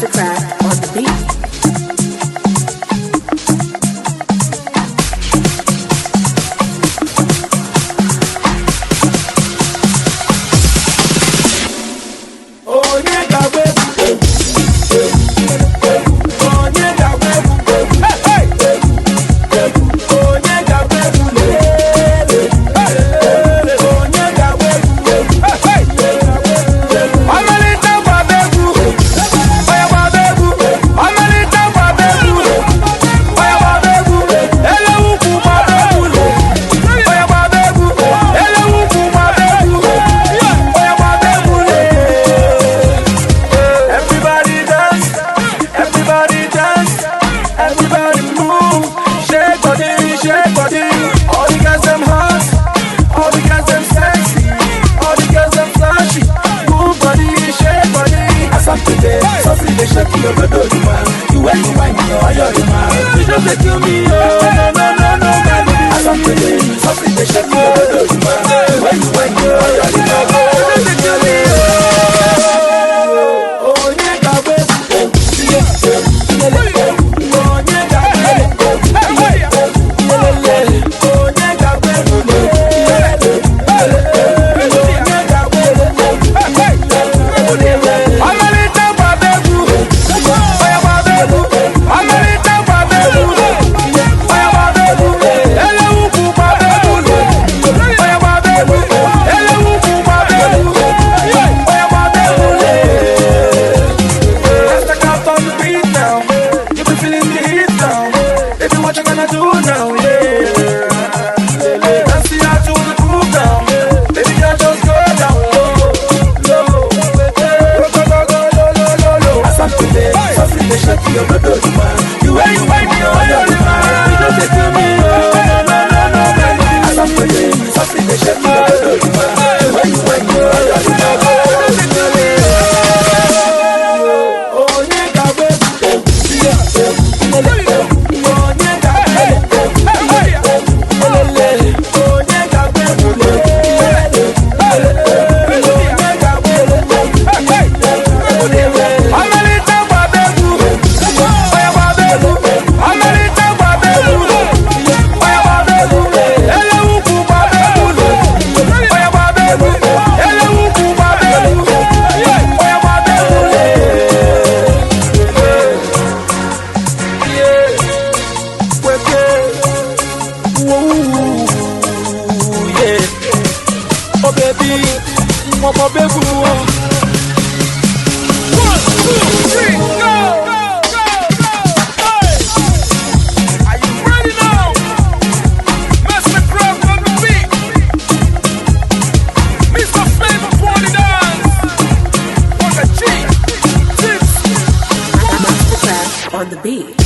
MasterKraft on the beat. You when you whine, you're man. You just kill me, no, man. As I'm today, something they shake me, man. You when you whine, you're man. You just kill me, oh, yeah, my baby. 1, 2, 3, go! Hey! Are you ready now? MasterKraft on the beat. Mr. Flavour N, Waga G. MasterKraft on the beat.